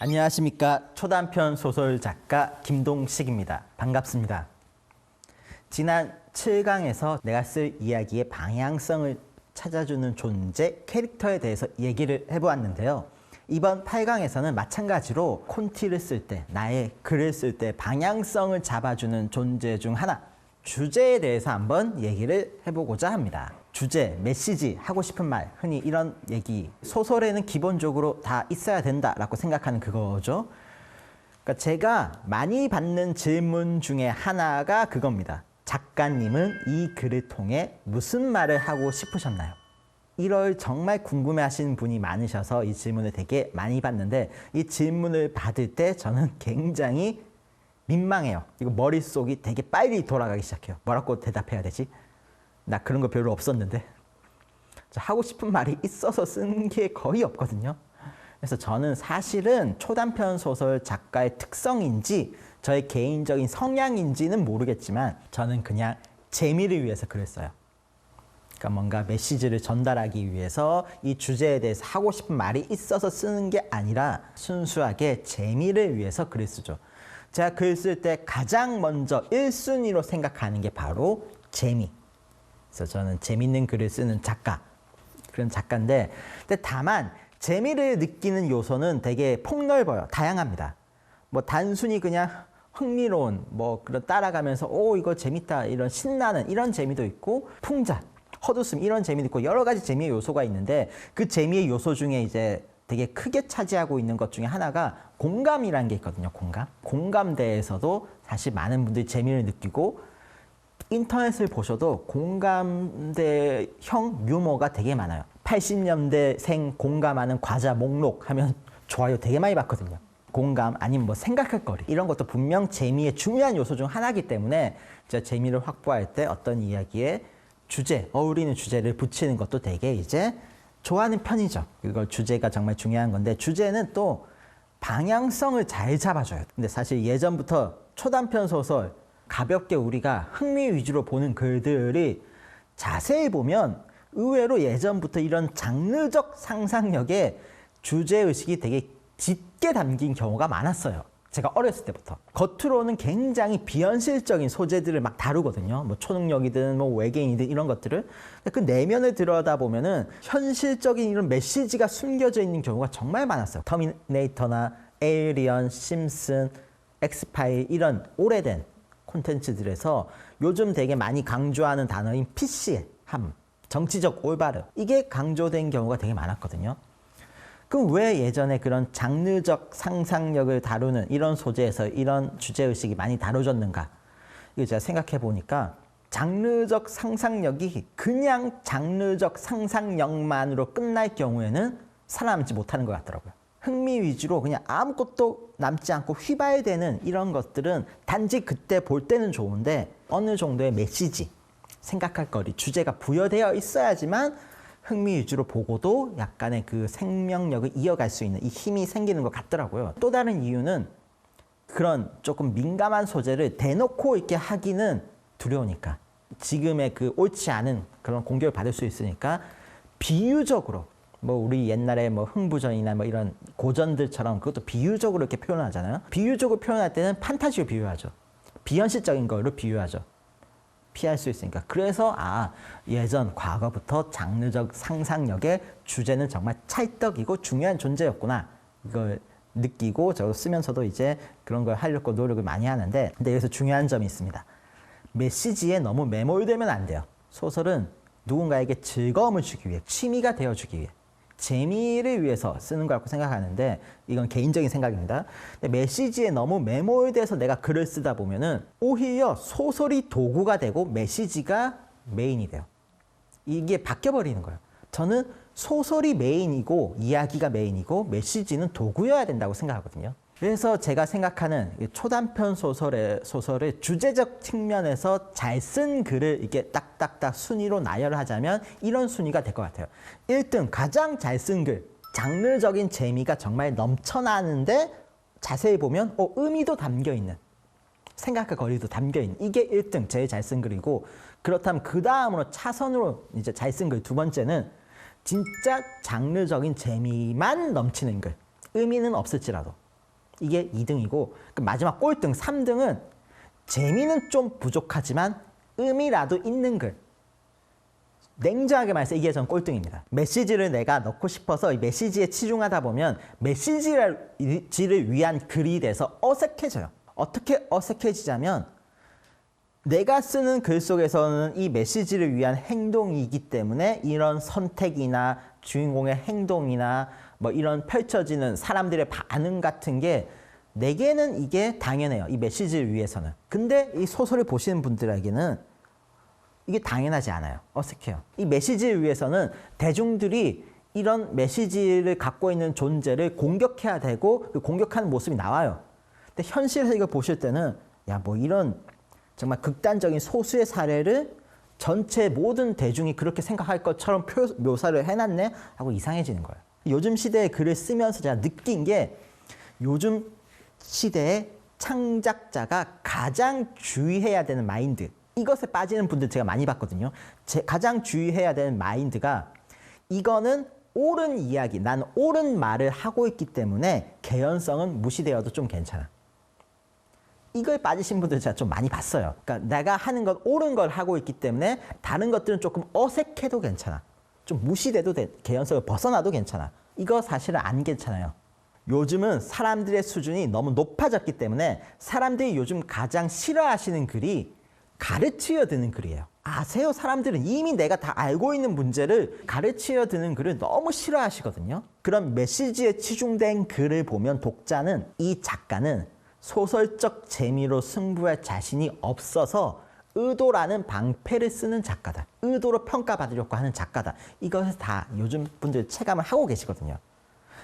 안녕하십니까. 초단편 소설 작가 김동식입니다. 반갑습니다. 지난 7강에서 내가 쓸 이야기의 방향성을 찾아주는 존재, 캐릭터에 대해서 얘기를 해보았는데요. 이번 8강에서는 마찬가지로 콘티를 쓸 때, 나의 글을 쓸 때 방향성을 잡아주는 존재 중 하나, 주제에 대해서 한번 얘기를 해보고자 합니다. 주제, 메시지, 하고 싶은 말, 흔히 이런 얘기, 소설에는 기본적으로 다 있어야 된다라고 생각하는 그거죠. 그러니까 제가 많이 받는 질문 중에 하나가 그겁니다. 작가님은 이 글을 통해 무슨 말을 하고 싶으셨나요? 이걸 정말 궁금해하시는 분이 많으셔서 이 질문을 되게 많이 받는데, 이 질문을 받을 때 저는 굉장히 민망해요. 이거 머릿속이 되게 빨리 돌아가기 시작해요. 뭐라고 대답해야 되지? 나 그런 거 별로 없었는데. 하고 싶은 말이 있어서 쓴 게 거의 없거든요. 그래서 저는 사실은 초단편 소설 작가의 특성인지 저의 개인적인 성향인지는 모르겠지만 저는 그냥 재미를 위해서 글을 써요. 그러니까 뭔가 메시지를 전달하기 위해서 이 주제에 대해서 하고 싶은 말이 있어서 쓰는 게 아니라 순수하게 재미를 위해서 글을 쓰죠. 제가 글 쓸 때 가장 먼저 1순위로 생각하는 게 바로 재미. 그래서 저는 재밌는 글을 쓰는 작가, 그런 작가인데, 근데 다만 재미를 느끼는 요소는 되게 폭넓어요. 다양합니다. 뭐 단순히 그냥 흥미로운, 뭐 그런 따라가면서 오 이거 재밌다 이런 신나는 이런 재미도 있고, 풍자, 헛웃음 이런 재미도 있고, 여러 가지 재미의 요소가 있는데, 그 재미의 요소 중에 이제 되게 크게 차지하고 있는 것 중에 하나가 공감이라는 게 있거든요. 공감대에서도 사실 많은 분들이 재미를 느끼고, 인터넷을 보셔도 공감대형 유머가 되게 많아요. 80년대생 공감하는 과자 목록 하면 좋아요 되게 많이 받거든요. 공감 아니면 뭐 생각할 거리 이런 것도 분명 재미의 중요한 요소 중 하나이기 때문에 제가 재미를 확보할 때 어떤 이야기에 주제, 어울리는 주제를 붙이는 것도 되게 이제 좋아하는 편이죠. 이걸 주제가 정말 중요한 건데, 주제는 또 방향성을 잘 잡아줘요. 근데 사실 예전부터 초단편 소설 가볍게 우리가 흥미 위주로 보는 글들이 자세히 보면 의외로 예전부터 이런 장르적 상상력에 주제의식이 되게 짙게 담긴 경우가 많았어요. 제가 어렸을 때부터. 겉으로는 굉장히 비현실적인 소재들을 막 다루거든요. 뭐 초능력이든 뭐 외계인이든 이런 것들을. 그 내면을 들여다보면은 현실적인 이런 메시지가 숨겨져 있는 경우가 정말 많았어요. 터미네이터나 에이리언, 심슨, 엑스파일 이런 오래된 콘텐츠들에서 요즘 되게 많이 강조하는 단어인 PC의 함, 정치적 올바름, 이게 강조된 경우가 되게 많았거든요. 그럼 왜 예전에 그런 장르적 상상력을 다루는 이런 소재에서 이런 주제의식이 많이 다뤄졌는가? 이거 제가 생각해 보니까 장르적 상상력이 그냥 장르적 상상력만으로 끝날 경우에는 살아남지 못하는 것 같더라고요. 흥미 위주로 그냥 아무것도 남지 않고 휘발되는 이런 것들은 단지 그때 볼 때는 좋은데, 어느 정도의 메시지, 생각할 거리, 주제가 부여되어 있어야지만 흥미 위주로 보고도 약간의 그 생명력을 이어갈 수 있는 이 힘이 생기는 것 같더라고요. 또 다른 이유는 그런 조금 민감한 소재를 대놓고 이렇게 하기는 두려우니까, 지금의 그 옳지 않은 그런 공격을 받을 수 있으니까 비유적으로, 뭐 우리 옛날에 뭐 흥부전이나 뭐 이런 고전들처럼 그것도 비유적으로 이렇게 표현하잖아요. 비유적으로 표현할 때는 판타지로 비유하죠. 비현실적인 걸로 비유하죠. 피할 수 있으니까. 그래서 예전 과거부터 장르적 상상력의 주제는 정말 찰떡이고 중요한 존재였구나, 이걸 느끼고 저도 쓰면서도 이제 그런 걸 하려고 노력을 많이 하는데, 근데 여기서 중요한 점이 있습니다. 메시지에 너무 매몰되면 안 돼요. 소설은 누군가에게 즐거움을 주기 위해, 취미가 되어주기 위해, 재미를 위해서 쓰는 거라고 생각하는데, 이건 개인적인 생각입니다. 근데 메시지에 너무 매몰돼서 내가 글을 쓰다 보면은 오히려 소설이 도구가 되고 메시지가 메인이 돼요. 이게 바뀌어버리는 거예요. 저는 소설이 메인이고 이야기가 메인이고 메시지는 도구여야 된다고 생각하거든요. 그래서 제가 생각하는 초단편 소설의 주제적 측면에서 잘 쓴 글을 이렇게 딱딱딱 순위로 나열하자면 이런 순위가 될 것 같아요. 1등, 가장 잘 쓴 글. 장르적인 재미가 정말 넘쳐나는데 자세히 보면 의미도 담겨있는, 생각과 거리도 담겨있는, 이게 1등, 제일 잘 쓴 글이고, 그렇다면 그 다음으로 차선으로 이제 잘 쓴 글 두 번째는 진짜 장르적인 재미만 넘치는 글. 의미는 없을지라도. 이게 2등이고 마지막 꼴등 3등은 재미는 좀 부족하지만 의미라도 있는 글. 냉정하게 말해서 이게 전 꼴등입니다. 메시지를 내가 넣고 싶어서 이 메시지에 치중하다 보면 메시지를 위한 글이 돼서 어색해져요. 어떻게 어색해지자면 내가 쓰는 글 속에서는 이 메시지를 위한 행동이기 때문에 이런 선택이나 주인공의 행동이나 뭐 이런 펼쳐지는 사람들의 반응 같은 게 내게는 이게 당연해요. 이 메시지를 위해서는. 근데 이 소설을 보시는 분들에게는 이게 당연하지 않아요. 어색해요. 이 메시지를 위해서는 대중들이 이런 메시지를 갖고 있는 존재를 공격해야 되고 그 공격하는 모습이 나와요. 근데 현실에서 이걸 보실 때는 야, 뭐 이런 정말 극단적인 소수의 사례를 전체 모든 대중이 그렇게 생각할 것처럼 묘사를 해놨네? 하고 이상해지는 거예요. 요즘 시대에 글을 쓰면서 제가 느낀 게 요즘 시대의 창작자가 가장 주의해야 되는 마인드, 이것에 빠지는 분들 제가 많이 봤거든요. 가장 주의해야 되는 마인드가 이거는 옳은 이야기, 난 옳은 말을 하고 있기 때문에 개연성은 무시되어도 좀 괜찮아. 이걸 빠지신 분들 제가 좀 많이 봤어요. 그러니까 내가 하는 건 옳은 걸 하고 있기 때문에 다른 것들은 조금 어색해도 괜찮아. 좀 무시돼도 돼. 개연성을 벗어나도 괜찮아. 이거 사실은 안 괜찮아요. 요즘은 사람들의 수준이 너무 높아졌기 때문에 사람들이 요즘 가장 싫어하시는 글이 가르치려 드는 글이에요. 아세요? 사람들은 이미 내가 다 알고 있는 문제를 가르치려 드는 글을 너무 싫어하시거든요. 그런 메시지에 치중된 글을 보면 독자는 이 작가는 소설적 재미로 승부할 자신이 없어서 의도라는 방패를 쓰는 작가다. 의도로 평가받으려고 하는 작가다. 이것을 다 요즘 분들 체감을 하고 계시거든요.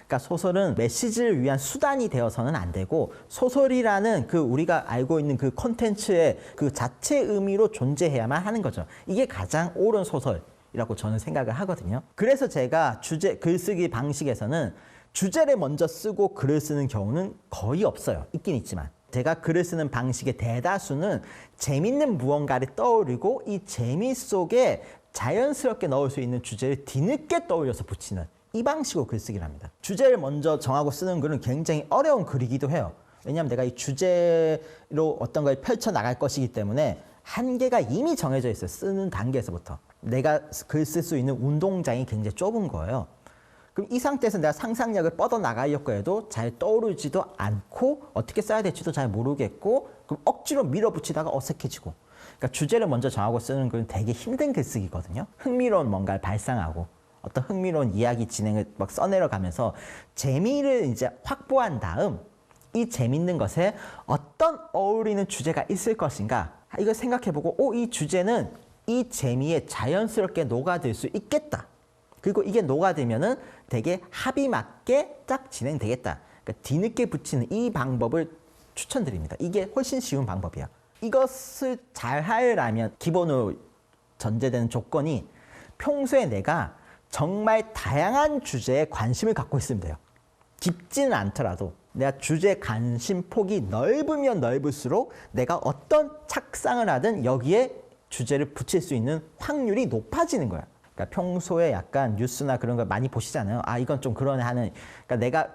그러니까 소설은 메시지를 위한 수단이 되어서는 안 되고 소설이라는 그 우리가 알고 있는 그 콘텐츠의 그 자체 의미로 존재해야만 하는 거죠. 이게 가장 옳은 소설이라고 저는 생각을 하거든요. 그래서 제가 글쓰기 방식에서는 주제를 먼저 쓰고 글을 쓰는 경우는 거의 없어요. 있긴 있지만. 제가 글을 쓰는 방식의 대다수는 재밌는 무언가를 떠올리고 이 재미 속에 자연스럽게 넣을 수 있는 주제를 뒤늦게 떠올려서 붙이는 이 방식으로 글쓰기를 합니다. 주제를 먼저 정하고 쓰는 글은 굉장히 어려운 글이기도 해요. 왜냐하면 내가 이 주제로 어떤 걸 펼쳐나갈 것이기 때문에 한계가 이미 정해져 있어요. 쓰는 단계에서부터. 내가 글 쓸 수 있는 운동장이 굉장히 좁은 거예요. 그럼 이 상태에서 내가 상상력을 뻗어나가려고 해도 잘 떠오르지도 않고 어떻게 써야 될지도 잘 모르겠고 그럼 억지로 밀어붙이다가 어색해지고 그러니까 주제를 먼저 정하고 쓰는 글은 되게 힘든 글쓰기거든요. 흥미로운 뭔가를 발상하고 어떤 흥미로운 이야기 진행을 막 써내려가면서 재미를 이제 확보한 다음 이 재밌는 것에 어떤 어울리는 주제가 있을 것인가 이걸 생각해보고 이 주제는 이 재미에 자연스럽게 녹아들 수 있겠다. 그리고 이게 녹아들면은 되게 합이 맞게 딱 진행되겠다. 그러니까 뒤늦게 붙이는 이 방법을 추천드립니다. 이게 훨씬 쉬운 방법이야. 이것을 잘 하려면 기본으로 전제되는 조건이 평소에 내가 정말 다양한 주제에 관심을 갖고 있으면 돼요. 깊지는 않더라도 내가 주제 관심 폭이 넓으면 넓을수록 내가 어떤 착상을 하든 여기에 주제를 붙일 수 있는 확률이 높아지는 거야. 그러니까 평소에 약간 뉴스나 그런 걸 많이 보시잖아요. 아, 이건 좀 그러네 하는. 그러니까 내가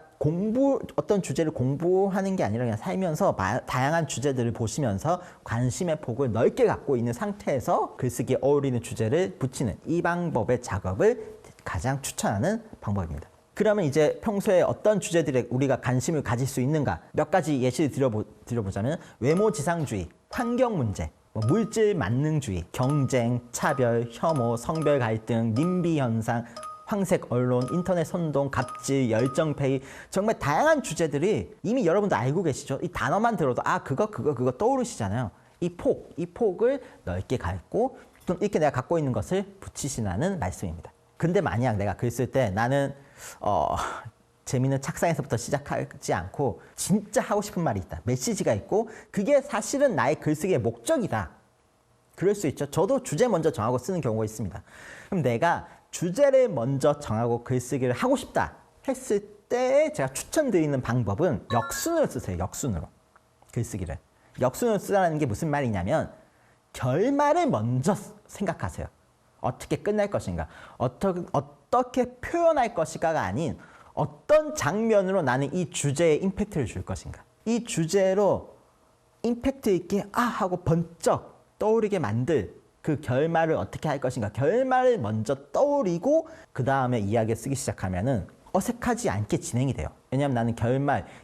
어떤 주제를 공부하는 게 아니라 그냥 살면서 다양한 주제들을 보시면서 관심의 폭을 넓게 갖고 있는 상태에서 글쓰기에 어울리는 주제를 붙이는 이 방법의 작업을 가장 추천하는 방법입니다. 그러면 이제 평소에 어떤 주제들에 우리가 관심을 가질 수 있는가 몇 가지 예시를 드려보자면 외모지상주의, 환경 문제, 물질 만능주의, 경쟁, 차별, 혐오, 성별 갈등, 님비 현상, 황색 언론, 인터넷 선동, 갑질, 열정페이 정말 다양한 주제들이 이미 여러분도 알고 계시죠? 이 단어만 들어도 그거 떠오르시잖아요. 이 폭을 넓게 갖고 좀 이렇게 내가 갖고 있는 것을 붙이시라는 말씀입니다. 근데 만약 내가 글 쓸 때 나는 재미있는 착상에서부터 시작하지 않고 진짜 하고 싶은 말이 있다. 메시지가 있고 그게 사실은 나의 글쓰기의 목적이다. 그럴 수 있죠. 저도 주제 먼저 정하고 쓰는 경우가 있습니다. 그럼 내가 주제를 먼저 정하고 글쓰기를 하고 싶다 했을 때 제가 추천드리는 방법은 역순으로 쓰세요. 역순으로. 글쓰기를. 역순으로 쓰라는 게 무슨 말이냐면 결말을 먼저 생각하세요. 어떻게 끝날 것인가. 어떻게 표현할 것인가가 아닌 어떤 장면으로 나는 이 주제에 임팩트를 줄 것인가. 이 주제로 임팩트 있게 하고 번쩍 떠오르게 만들 그 결말을 어떻게 할 것인가. 결말을 먼저 떠오르고 그 다음에 이야기를 쓰기 시작하면은 어색하지 않게 진행이 돼요. 왜냐하면 나는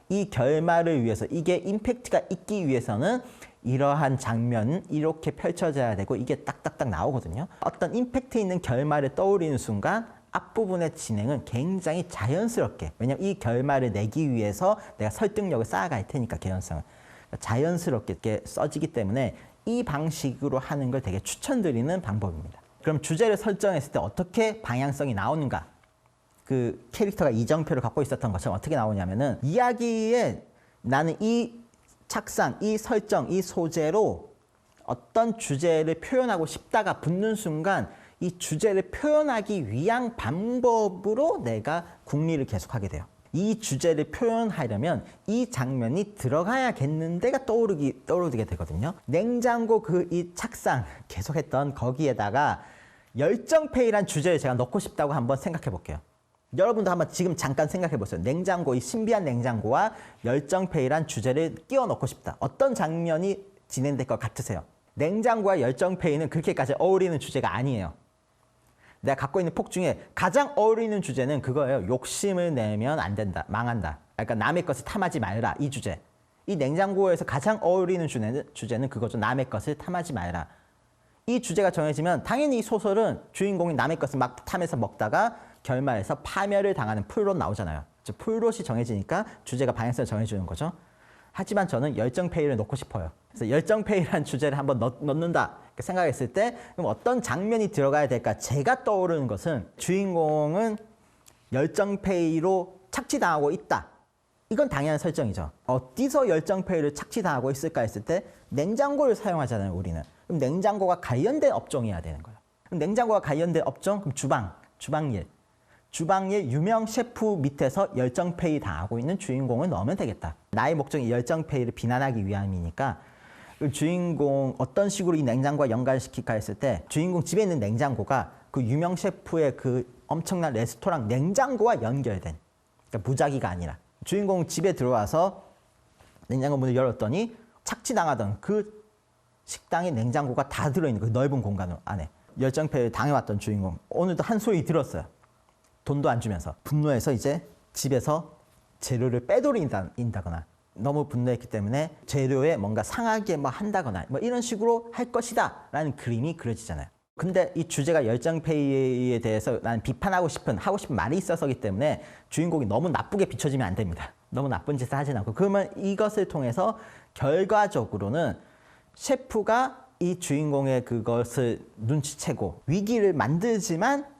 이 결말을 위해서 이게 임팩트가 있기 위해서는 이러한 장면은 이렇게 펼쳐져야 되고 이게 딱딱딱 나오거든요. 어떤 임팩트 있는 결말을 떠올리는 순간 앞부분의 진행은 굉장히 자연스럽게, 왜냐하면 이 결말을 내기 위해서 내가 설득력을 쌓아갈 테니까 개연성을 자연스럽게 써지기 때문에 이 방식으로 하는 걸 되게 추천드리는 방법입니다. 그럼 주제를 설정했을 때 어떻게 방향성이 나오는가? 그 캐릭터가 이정표를 갖고 있었던 것처럼 어떻게 나오냐면은 이야기에 나는 이 착상, 이 설정, 이 소재로 어떤 주제를 표현하고 싶다가 붙는 순간 이 주제를 표현하기 위한 방법으로 내가 궁리를 계속하게 돼요. 이 주제를 표현하려면 이 장면이 들어가야겠는데가 떠오르게 되거든요. 냉장고 이 착상 계속했던 거기에다가 열정페이란 주제를 제가 넣고 싶다고 한번 생각해 볼게요. 여러분도 한번 지금 잠깐 생각해 보세요. 냉장고, 이 신비한 냉장고와 열정페이란 주제를 끼워 넣고 싶다. 어떤 장면이 진행될 것 같으세요? 냉장고와 열정페이는 그렇게까지 어울리는 주제가 아니에요. 내가 갖고 있는 폭 중에 가장 어울리는 주제는 그거예요. 욕심을 내면 안 된다. 망한다. 그러니까 남의 것을 탐하지 말라. 이 주제. 이 냉장고에서 가장 어울리는 주제는 그거죠. 남의 것을 탐하지 말라. 이 주제가 정해지면 당연히 이 소설은 주인공이 남의 것을 막 탐해서 먹다가 결말에서 파멸을 당하는 풀롯 나오잖아요. 풀롯이 정해지니까 주제가 방향성을 정해주는 거죠. 하지만 저는 열정페이를 넣고 싶어요. 그래서 열정페이라는 주제를 한번 넣는다 생각했을 때 그럼 어떤 장면이 들어가야 될까? 제가 떠오르는 것은 주인공은 열정페이로 착취당하고 있다. 이건 당연한 설정이죠. 어디서 열정페이를 착취당하고 있을까 했을 때 냉장고를 사용하잖아요, 우리는. 그럼 냉장고가 관련된 업종이어야 되는 거예요. 그럼 냉장고가 관련된 업종? 그럼 주방일 유명 셰프 밑에서 열정페이 당하고 있는 주인공을 넣으면 되겠다. 나의 목적이 열정페이를 비난하기 위함이니까 그 주인공 어떤 식으로 이 냉장고와 연관시킬까 했을 때 주인공 집에 있는 냉장고가 그 유명 셰프의 그 엄청난 레스토랑 냉장고와 연결된, 그러니까 무작위가 아니라 주인공 집에 들어와서 냉장고 문을 열었더니 착취당하던 그 식당의 냉장고가 다 들어있는 그 넓은 공간 안에 열정페이를 당해왔던 주인공 오늘도 한 소리 들었어요. 돈도 안 주면서 분노해서 이제 집에서 재료를 빼돌린다거나 너무 분노했기 때문에 재료에 뭔가 상하게 한다거나 이런 식으로 할 것이다 라는 그림이 그려지잖아요. 근데 이 주제가 열정페이에 대해서 나는 비판하고 싶은 하고 싶은 말이 있어서기 때문에 주인공이 너무 나쁘게 비춰지면 안 됩니다. 너무 나쁜 짓을 하진 않고 그러면 이것을 통해서 결과적으로는 셰프가 이 주인공의 그것을 눈치채고 위기를 만들지만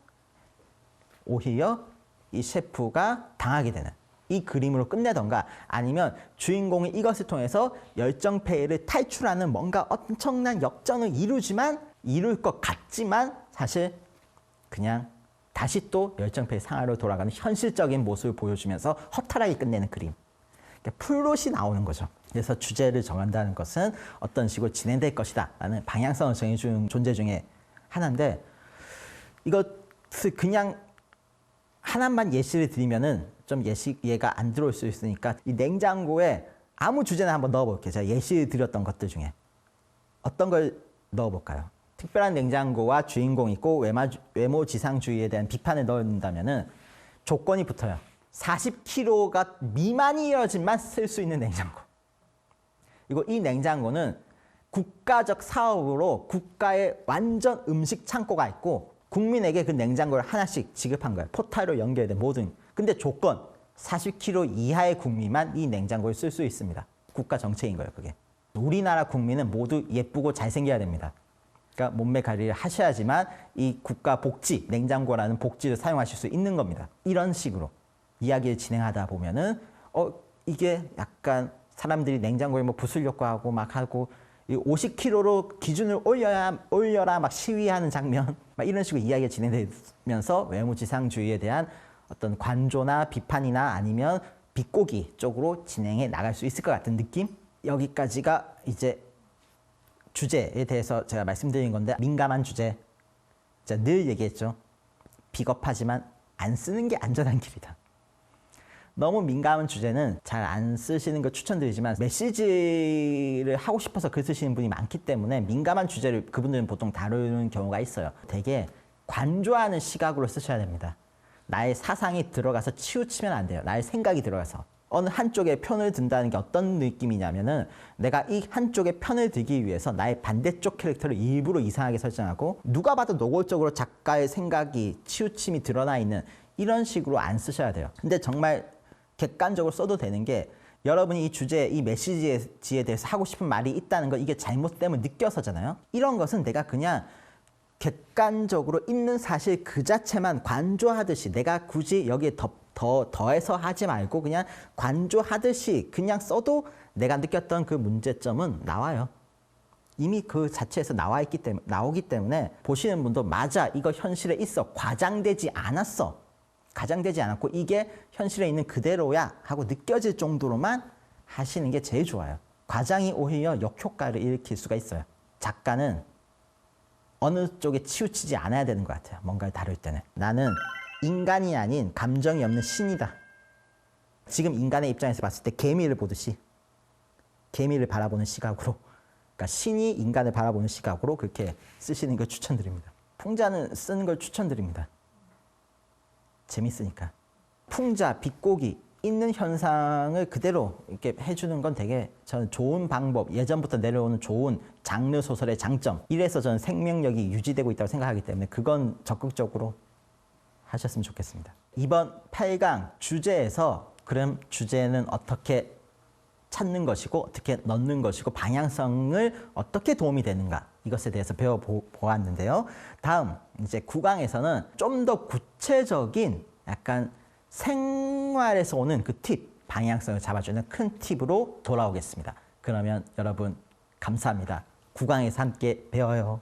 오히려 이 셰프가 당하게 되는 이 그림으로 끝내던가 아니면 주인공이 이것을 통해서 열정페이를 탈출하는 뭔가 엄청난 역전을 이룰 것 같지만 사실 그냥 다시 또 열정페이 상하로 돌아가는 현실적인 모습을 보여주면서 허탈하게 끝내는 그림. 그러니까 풀롯이 나오는 거죠. 그래서 주제를 정한다는 것은 어떤 식으로 진행될 것이다 라는 방향성을 정해주는 존재 중에 하나인데 이것을 그냥 하나만 예시를 드리면은 좀 이해가 안 들어올 수 있으니까 이 냉장고에 아무 주제나 한번 넣어볼게요. 제가 예시를 드렸던 것들 중에 어떤 걸 넣어볼까요? 특별한 냉장고와 주인공 있고 외모지상주의에 대한 비판을 넣는다면은 조건이 붙어요. 40kg가 미만이어야지만 쓸 수 있는 냉장고. 그리고 이 냉장고는 국가적 사업으로 국가의 완전 음식 창고가 있고 국민에게 그 냉장고를 하나씩 지급한 거예요. 포탈로 연결된 모든. 근데 조건 40kg 이하의 국민만 이 냉장고를 쓸 수 있습니다. 국가 정책인 거예요, 그게. 우리나라 국민은 모두 예쁘고 잘생겨야 됩니다. 그러니까 몸매 관리를 하셔야지만 이 국가 복지, 냉장고라는 복지를 사용하실 수 있는 겁니다. 이런 식으로 이야기를 진행하다 보면은 이게 약간 사람들이 냉장고에 부수려고 하고 막 하고 50kg로 기준을 올려라 막 시위하는 장면 막 이런 식으로 이야기가 진행되면서 외모지상주의에 대한 어떤 관조나 비판이나 아니면 비꼬기 쪽으로 진행해 나갈 수 있을 것 같은 느낌? 여기까지가 이제 주제에 대해서 제가 말씀드린 건데 민감한 주제. 제가 늘 얘기했죠. 비겁하지만 안 쓰는 게 안전한 길이다. 너무 민감한 주제는 잘 안 쓰시는 걸 추천드리지만 메시지를 하고 싶어서 글 쓰시는 분이 많기 때문에 민감한 주제를 그분들은 보통 다루는 경우가 있어요. 되게 관조하는 시각으로 쓰셔야 됩니다. 나의 사상이 들어가서 치우치면 안 돼요. 나의 생각이 들어가서. 어느 한쪽에 편을 든다는 게 어떤 느낌이냐면은 내가 이 한쪽에 편을 들기 위해서 나의 반대쪽 캐릭터를 일부러 이상하게 설정하고 누가 봐도 노골적으로 작가의 생각이 치우침이 드러나 있는 이런 식으로 안 쓰셔야 돼요. 근데 정말 객관적으로 써도 되는 게 여러분이 이 주제, 이 메시지에 대해서 하고 싶은 말이 있다는 거 이게 잘못됨을 느껴서잖아요. 이런 것은 내가 그냥 객관적으로 있는 사실 그 자체만 관조하듯이 내가 굳이 여기에 더해서 하지 말고 그냥 관조하듯이 그냥 써도 내가 느꼈던 그 문제점은 나와요. 이미 그 자체에서 나오기 때문에 보시는 분도 맞아, 이거 현실에 있어, 과장되지 않았어, 과장되지 않았고 이게 현실에 있는 그대로야 하고 느껴질 정도로만 하시는 게 제일 좋아요. 과장이 오히려 역효과를 일으킬 수가 있어요. 작가는 어느 쪽에 치우치지 않아야 되는 것 같아요. 뭔가를 다룰 때는. 나는 인간이 아닌 감정이 없는 신이다. 지금 인간의 입장에서 봤을 때 개미를 보듯이 개미를 바라보는 시각으로, 그러니까 신이 인간을 바라보는 시각으로 그렇게 쓰시는 걸 추천드립니다. 풍자는 쓰는 걸 추천드립니다. 재밌으니까. 풍자, 비꼬기, 있는 현상을 그대로 이렇게 해주는 건 되게 저는 좋은 방법, 예전부터 내려오는 좋은 장르 소설의 장점. 이래서 저는 생명력이 유지되고 있다고 생각하기 때문에 그건 적극적으로 하셨으면 좋겠습니다. 이번 8강 주제에서 그럼 주제는 어떻게 찾는 것이고 어떻게 넣는 것이고 방향성을 어떻게 도움이 되는가 이것에 대해서 배워보았는데요. 다음 이제 9강에서는 좀 더 구체적인 약간 생활에서 오는 그 팁, 방향성을 잡아주는 큰 팁으로 돌아오겠습니다. 그러면 여러분 감사합니다. 9강에서 함께 배워요.